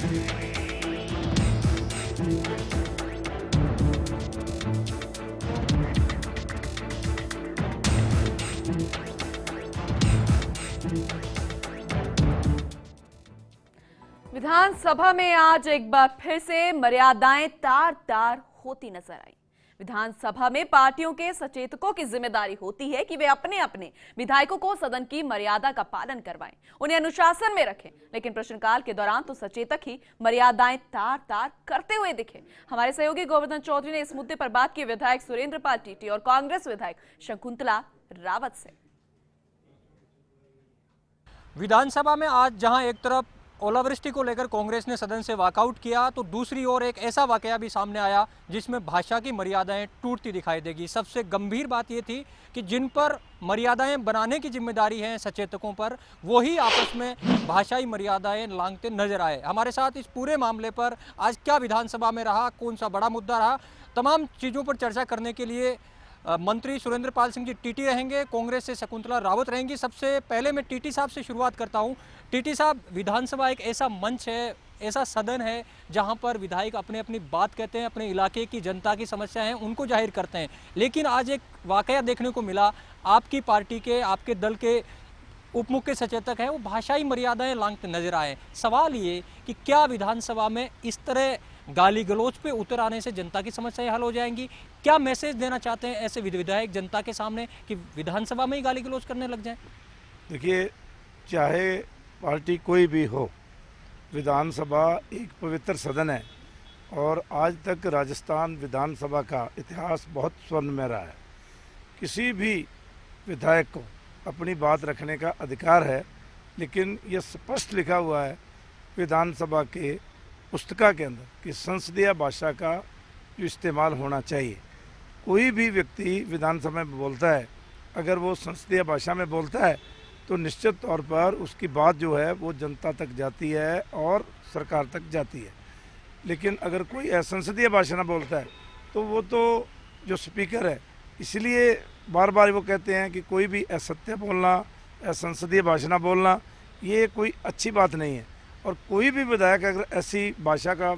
विधानसभा में आज एक बार फिर से मर्यादाएं तार तार होती नजर आई। विधानसभा में पार्टियों के सचेतकों की जिम्मेदारी होती है कि वे अपने अपने विधायकों को सदन की मर्यादा का पालन करवाएं, उन्हें अनुशासन में रखें। लेकिन प्रश्नकाल के दौरान तो सचेतक ही मर्यादाएं तार तार करते हुए दिखे। हमारे सहयोगी गोवर्धन चौधरी ने इस मुद्दे पर बात की विधायक सुरेंद्र पाल टीटी और कांग्रेस विधायक शकुंतला रावत से। विधानसभा में आज जहां एक तरफ ओलावृष्टि को लेकर कांग्रेस ने सदन से वॉकआउट किया, तो दूसरी ओर एक ऐसा वाकया भी सामने आया जिसमें भाषा की मर्यादाएं टूटती दिखाई देगी। सबसे गंभीर बात यह थी कि जिन पर मर्यादाएं बनाने की जिम्मेदारी है सचेतकों पर, वो ही आपस में भाषाई मर्यादाएं लांघते नजर आए। हमारे साथ इस पूरे मामले पर आज क्या विधानसभा में रहा, कौन सा बड़ा मुद्दा रहा, तमाम चीज़ों पर चर्चा करने के लिए मंत्री सुरेंद्र पाल सिंह जी टीटी रहेंगे, कांग्रेस से शकुंतला रावत रहेंगी। सबसे पहले मैं टीटी साहब से शुरुआत करता हूं। टीटी साहब, विधानसभा एक ऐसा मंच है, ऐसा सदन है जहां पर विधायक अपने अपनी बात कहते हैं, अपने इलाके की जनता की समस्या है उनको जाहिर करते हैं। लेकिन आज एक वाकया देखने को मिला, आपकी पार्टी के, आपके दल के उप मुख्य सचेतक हैं, वो भाषाई मर्यादाएं लांघते नजर आए। सवाल ये कि क्या विधानसभा में इस तरह गाली गलौज पे उतर आने से जनता की समस्याएं हल हो जाएंगी? क्या मैसेज देना चाहते हैं ऐसे विधायक जनता के सामने कि विधानसभा में ही गाली गलौज करने लग जाएं? देखिए, चाहे पार्टी कोई भी हो, विधानसभा एक पवित्र सदन है और आज तक राजस्थान विधानसभा का इतिहास बहुत स्वर्ण में रहा है। किसी भी विधायक को अपनी बात रखने का अधिकार है, लेकिन यह स्पष्ट लिखा हुआ है विधानसभा के पुस्तिका के अंदर कि संसदीय भाषा का जो इस्तेमाल होना चाहिए। कोई भी व्यक्ति विधानसभा में बोलता है, अगर वो संसदीय भाषा में बोलता है तो निश्चित तौर पर उसकी बात जो है वो जनता तक जाती है और सरकार तक जाती है। लेकिन अगर कोई असंसदीय भाषा में बोलता है तो वो तो जो स्पीकर है, इसलिए बार बार वो कहते हैं कि कोई भी असत्य बोलना, असंसदीय भाषा बोलना, ये कोई अच्छी बात नहीं है। और कोई भी विधायक अगर ऐसी भाषा का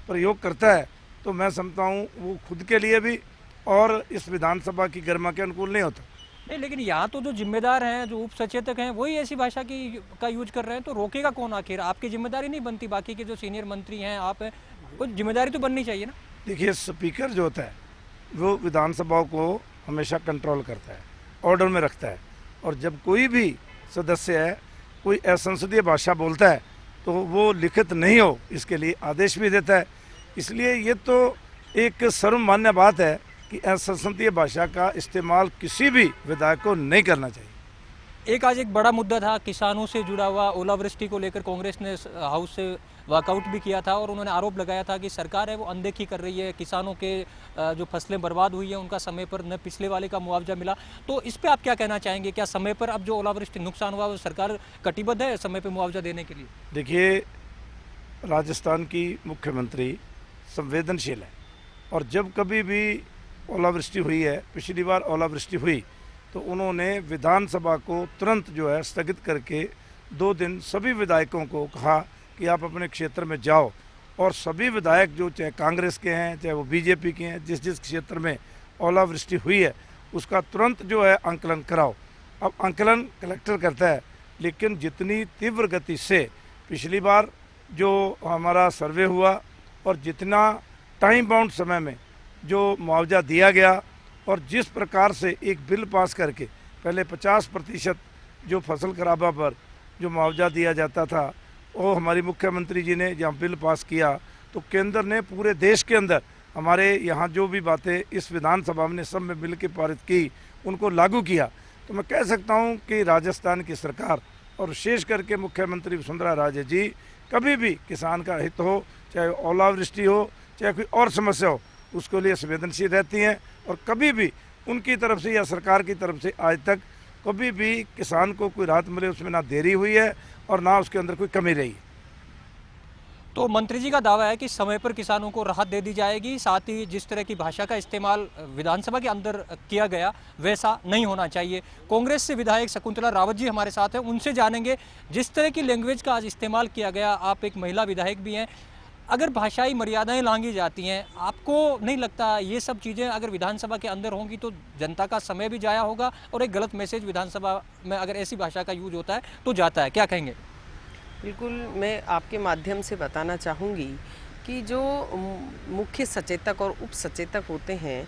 प्रयोग करता है तो मैं समझता हूँ वो खुद के लिए भी और इस विधानसभा की गरिमा के अनुकूल नहीं होता। नहीं, लेकिन यहाँ तो जो जिम्मेदार हैं, जो उप सचेतक हैं, वही ऐसी भाषा का यूज कर रहे हैं, तो रोकेगा कौन? आखिर आपकी जिम्मेदारी नहीं बनती? बाकी के जो सीनियर मंत्री हैं, आप हैं, कुछ जिम्मेदारी तो बननी चाहिए ना। देखिए, स्पीकर जो होता है वो विधानसभा को हमेशा कंट्रोल करता है, ऑर्डर में रखता है, और जब कोई भी सदस्य है कोई असंसदीय भाषा बोलता है तो वो लिखित नहीं हो इसके लिए आदेश भी देता है। इसलिए ये तो एक सर्वमान्य बात है कि असंसदीय भाषा का इस्तेमाल किसी भी विधायक को नहीं करना चाहिए। एक आज एक बड़ा मुद्दा था किसानों से जुड़ा हुआ, ओलावृष्टि को लेकर कांग्रेस ने हाउस से वॉकआउट भी किया था और उन्होंने आरोप लगाया था कि सरकार है वो अनदेखी कर रही है, किसानों के जो फसलें बर्बाद हुई हैं उनका समय पर न पिछले वाले का मुआवजा मिला। तो इस पे आप क्या कहना चाहेंगे? क्या समय पर अब जो ओलावृष्टि नुकसान हुआ वो सरकार कटिबद्ध है समय पर मुआवजा देने के लिए? देखिए, राजस्थान की मुख्यमंत्री संवेदनशील है और जब कभी भी ओलावृष्टि हुई है, पिछली बार ओलावृष्टि हुई तो उन्होंने विधानसभा को तुरंत जो है स्थगित करके 2 दिन सभी विधायकों को कहा कि आप अपने क्षेत्र में जाओ, और सभी विधायक जो चाहे कांग्रेस के हैं चाहे वो बीजेपी के हैं, जिस जिस क्षेत्र में ओलावृष्टि हुई है उसका तुरंत जो है आंकलन कराओ। अब आंकलन कलेक्टर करता है, लेकिन जितनी तीव्र गति से पिछली बार जो हमारा सर्वे हुआ और जितना टाइम बाउंड समय में जो मुआवजा दिया गया और जिस प्रकार से एक बिल पास करके पहले 50% जो फसल खराबा पर जो मुआवजा दिया जाता था, वो हमारी मुख्यमंत्री जी ने जहाँ बिल पास किया तो केंद्र ने पूरे देश के अंदर हमारे यहाँ जो भी बातें इस विधानसभा में सब में मिल के पारित की, उनको लागू किया। तो मैं कह सकता हूँ कि राजस्थान की सरकार और विशेष करके मुख्यमंत्री वसुंधरा राजे जी कभी भी किसान का हित हो, चाहे ओलावृष्टि हो, चाहे कोई और समस्या हो, उसके लिए संवेदनशील रहती हैं और कभी भी उनकी तरफ से या सरकार की तरफ से आज तक कभी भी किसान को कोई राहत मिले उसमें ना देरी हुई है और ना उसके अंदर कोई कमी रही है। तो मंत्री जी का दावा है कि समय पर किसानों को राहत दे दी जाएगी, साथ ही जिस तरह की भाषा का इस्तेमाल विधानसभा के अंदर किया गया वैसा नहीं होना चाहिए। कांग्रेस से विधायक शकुंतला रावत जी हमारे साथ हैं, उनसे जानेंगे जिस तरह की लैंग्वेज का आज इस्तेमाल किया गया। आप एक महिला विधायक भी हैं, अगर भाषाई मर्यादाएं लांघी जाती हैं, आपको नहीं लगता ये सब चीज़ें अगर विधानसभा के अंदर होंगी तो जनता का समय भी जाया होगा और एक गलत मैसेज विधानसभा में अगर ऐसी भाषा का यूज होता है तो जाता है? क्या कहेंगे? बिल्कुल, मैं आपके माध्यम से बताना चाहूँगी कि जो मुख्य सचेतक और उप सचेतक होते हैं,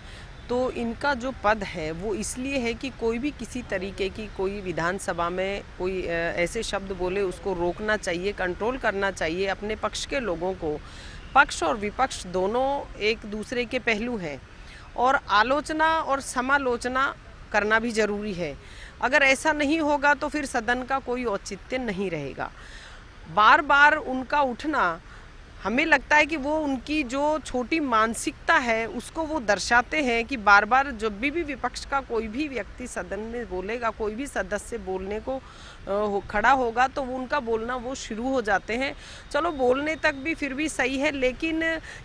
तो इनका जो पद है वो इसलिए है कि कोई भी किसी तरीके की कोई विधानसभा में कोई ऐसे शब्द बोले उसको रोकना चाहिए, कंट्रोल करना चाहिए। अपने पक्ष के लोगों को, पक्ष और विपक्ष दोनों एक दूसरे के पहलू हैं और आलोचना और समालोचना करना भी ज़रूरी है। अगर ऐसा नहीं होगा तो फिर सदन का कोई औचित्य नहीं रहेगा। बार बार उनका उठना, हमें लगता है कि वो उनकी जो छोटी मानसिकता है उसको वो दर्शाते हैं कि बार बार जब भी विपक्ष का कोई भी व्यक्ति सदन में बोलेगा, कोई भी सदस्य बोलने को खड़ा होगा तो वो उनका बोलना वो शुरू हो जाते हैं। चलो, बोलने तक भी फिर भी सही है, लेकिन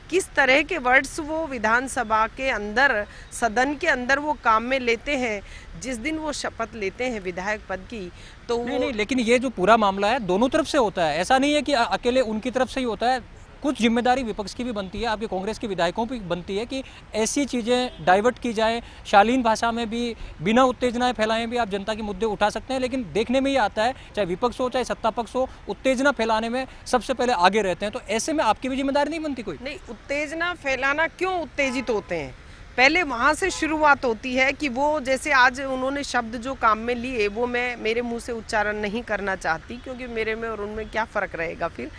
किस तरह के वर्ड्स वो विधानसभा के अंदर, सदन के अंदर वो काम में लेते हैं, जिस दिन वो शपथ लेते हैं विधायक पद की, तो नहीं, लेकिन ये जो पूरा मामला है दोनों तरफ से होता है, ऐसा नहीं है कि अकेले उनकी तरफ से ही होता है। कुछ जिम्मेदारी विपक्ष की भी बनती है, आपके कांग्रेस के विधायकों की बनती है कि ऐसी चीज़ें डाइवर्ट की जाए। शालीन भाषा में भी, बिना उत्तेजनाएं फैलाएं भी आप जनता के मुद्दे उठा सकते हैं, लेकिन देखने में ये आता है चाहे विपक्ष हो चाहे सत्ता पक्ष हो, उत्तेजना फैलाने में सबसे पहले आगे रहते हैं। तो ऐसे में आपकी भी जिम्मेदारी नहीं बनती कोई? नहीं, उत्तेजना फैलाना, क्यों उत्तेजित होते हैं? पहले वहाँ से शुरुआत होती है कि वो, जैसे आज उन्होंने शब्द जो काम में लिए वो मैं मेरे मुंह से उच्चारण नहीं करना चाहती, क्योंकि मेरे में और उनमें क्या फ़र्क रहेगा फिर।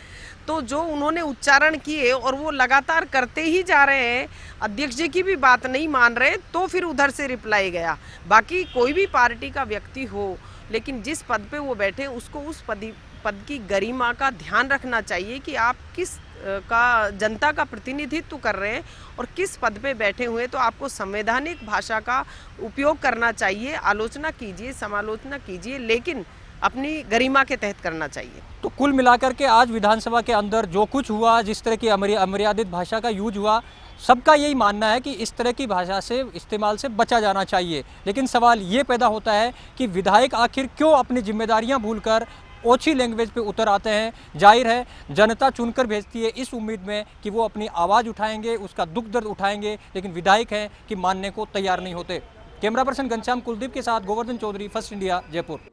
तो जो उन्होंने उच्चारण किए और वो लगातार करते ही जा रहे हैं, अध्यक्ष जी की भी बात नहीं मान रहे, तो फिर उधर से रिप्लाई गया। बाकी कोई भी पार्टी का व्यक्ति हो, लेकिन जिस पद पे वो बैठे उसको उस पद की गरिमा का ध्यान रखना चाहिए कि आप किस का जनता का प्रतिनिधित्व कर रहे हैं और किस पद पे बैठे हुए, तो आपको संवैधानिक भाषा का उपयोग करना चाहिए। आलोचना कीजिए, समालोचना कीजिए, लेकिन अपनी गरिमा के तहत करना चाहिए। तो कुल मिलाकर के आज विधानसभा के अंदर जो कुछ हुआ, जिस तरह की अमर्यादित भाषा का यूज हुआ, सबका यही मानना है कि इस तरह की भाषा से, इस्तेमाल से बचा जाना चाहिए। लेकिन सवाल ये पैदा होता है कि विधायक आखिर क्यों अपनी जिम्मेदारियां भूलकर ओछी लैंग्वेज पे उतर आते हैं? जाहिर है जनता चुनकर भेजती है इस उम्मीद में कि वो अपनी आवाज़ उठाएंगे, उसका दुख दर्द उठाएंगे, लेकिन विधायक हैं कि मानने को तैयार नहीं होते। कैमरा पर्सन घनश्याम कुलदीप के साथ गोवर्धन चौधरी, फर्स्ट इंडिया, जयपुर।